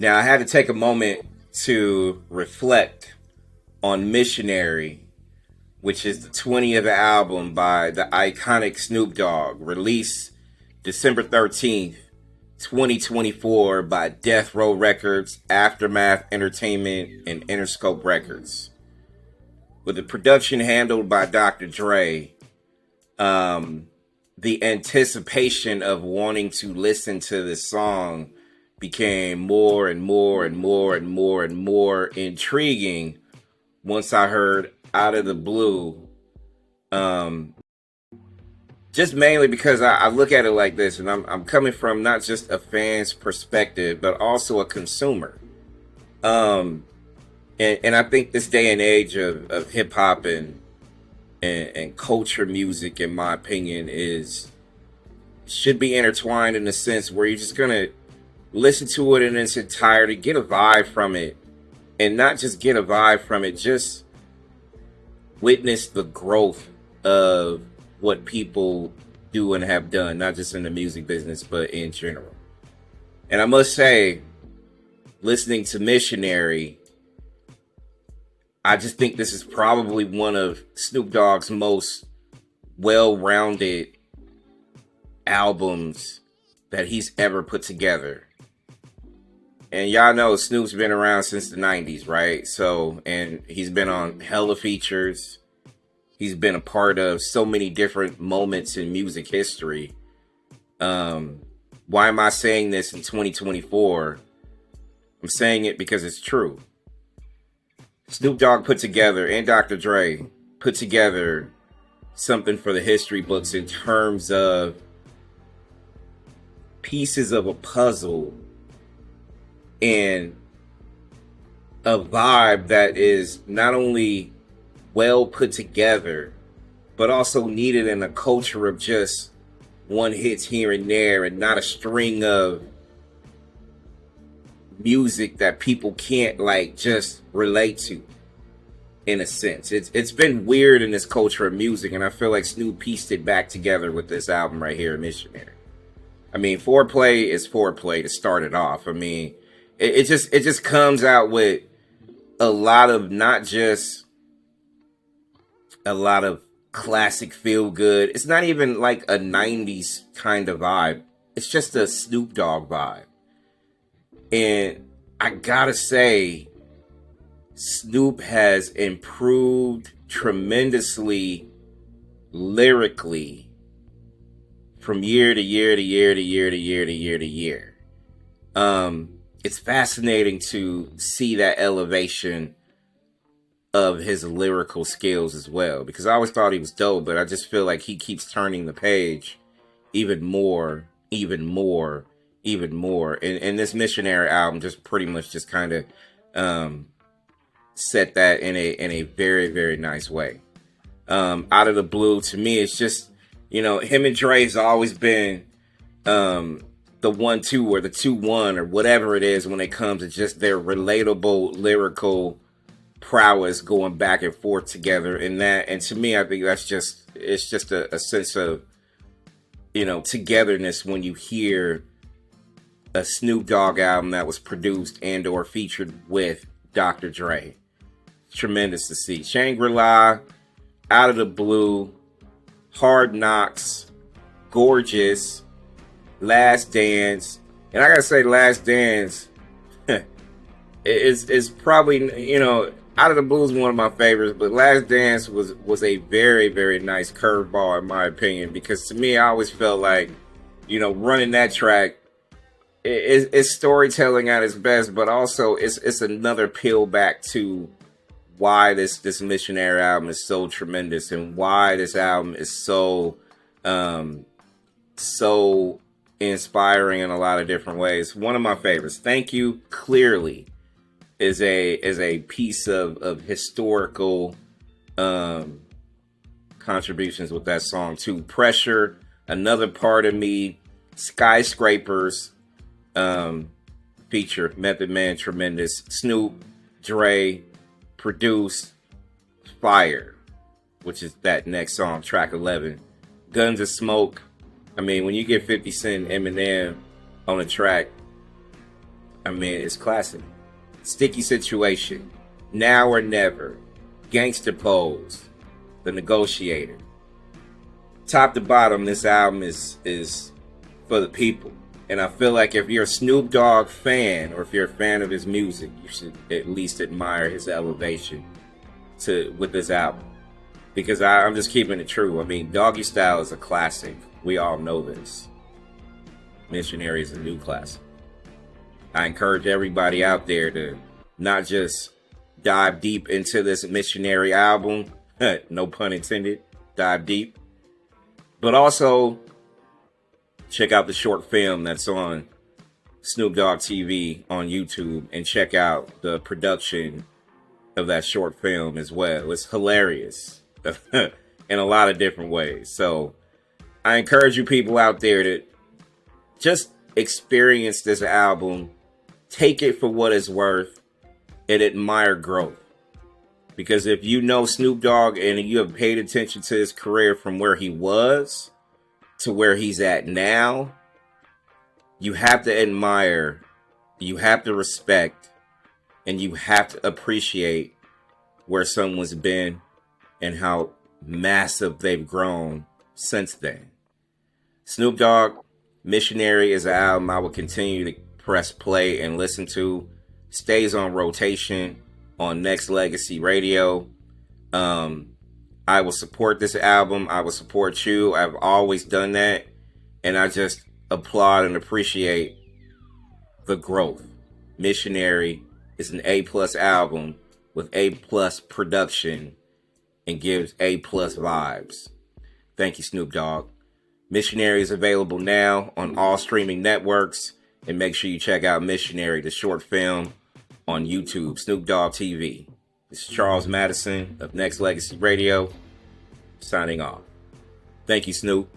Now, I had to take a moment to reflect on Missionary, which is the 20th album by the iconic Snoop Dogg, released December 13th, 2024 by Death Row Records, Aftermath Entertainment, and Interscope Records. With the production handled by Dr. Dre, the anticipation of wanting to listen to this song became more and more and more and more and more intriguing once I heard Out of the Blue. Just mainly because I look at it like this, and I'm coming from not just a fan's perspective, but also a consumer. And I think this day and age of hip hop and culture music, in my opinion, should be intertwined in a sense where you're just gonna listen to it in its entirety, get a vibe from it, and not just get a vibe from it, just witness the growth of what people do and have done, not just in the music business, but in general. And I must say, listening to Missionary, I just think this is probably one of Snoop Dogg's most well-rounded albums that he's ever put together. And y'all know Snoop's been around since the 90s, right? So, and he's been on hella features. He's been a part of so many different moments in music history. Why am I saying this in 2024? I'm saying it because it's true. Snoop Dogg put together, and Dr. Dre put together something for the history books in terms of pieces of a puzzle and a vibe that is not only well put together, but also needed in a culture of just one hits here and there, and not a string of music that people can't like just relate to. In a sense, it's been weird in this culture of music, and I feel like Snoop pieced it back together with this album right here, Missionary. I mean, Foreplay is Foreplay to start it off. I mean, it just comes out with a lot of, not just a lot of classic feel good. It's not even like a 90s kind of vibe. It's just a Snoop Dogg vibe. And I gotta say, Snoop has improved tremendously lyrically from year to year to year to year to year to year to year. It's fascinating to see that elevation of his lyrical skills as well, because I always thought he was dope, but I just feel like he keeps turning the page even more, even more, even more. And this Missionary album just pretty much just kind of set that in a very, very nice way. Out of the Blue, to me, it's just, you know, him and Dre's always been the 1-2 or the 2-1 or whatever it is when it comes to just their relatable lyrical prowess going back and forth together. And to me, I think it's just a sense of, you know, togetherness when you hear a Snoop Dogg album that was produced and or featured with Dr. Dre. Tremendous to see. Shangri La, Out of the Blue, Hard Knocks, Gorgeous, Last Dance. And I gotta say, Last Dance is probably, you know, Out of the Blue is one of my favorites, but Last Dance was a very, very nice curveball in my opinion, because to me, I always felt like, you know, running that track, it's storytelling at its best, but also it's another peel back to why this Missionary album is so tremendous, and why this album is so inspiring in a lot of different ways. One of my favorites. Thank You clearly is a piece of historical contributions with that song too. Pressure, Another Part of Me, Skyscrapers, feature Method Man, tremendous. Snoop, Dre, produced. Fire, which is that next song, track 11. Guns of Smoke. I mean, when you get 50 Cent and Eminem on a track, I mean, it's classic. Sticky Situation, Now or Never, Gangster Pose, The Negotiator. Top to bottom, this album is for the people. And I feel like if you're a Snoop Dogg fan, or if you're a fan of his music, you should at least admire his elevation with this album. Because I'm just keeping it true. I mean, Doggy Style is a classic. We all know this. Missionary is a new classic. I encourage everybody out there to not just dive deep into this Missionary album, no pun intended, dive deep, but also check out the short film that's on Snoop Dogg TV on YouTube, and check out the production of that short film as well. It's hilarious in a lot of different ways. So I encourage you people out there to just experience this album, take it for what it's worth, and admire growth. Because if you know Snoop Dogg and you have paid attention to his career from where he was to where he's at now, you have to admire, you have to respect, and you have to appreciate where someone's been and how massive they've grown since then. Snoop Dogg, Missionary is an album I will continue to press play and listen to. Stays on rotation on Nexxlegacy Radio. I will support this album. I will support you. I've always done that. And I just applaud and appreciate the growth. Missionary is an A+ album with A+ production and gives A+ vibes. Thank you, Snoop Dogg. Missionary is available now on all streaming networks. And make sure you check out Missionary, the short film, on YouTube, Snoop Dogg TV. This is Charles Madison of Nexxlegacy Radio, signing off. Thank you, Snoop.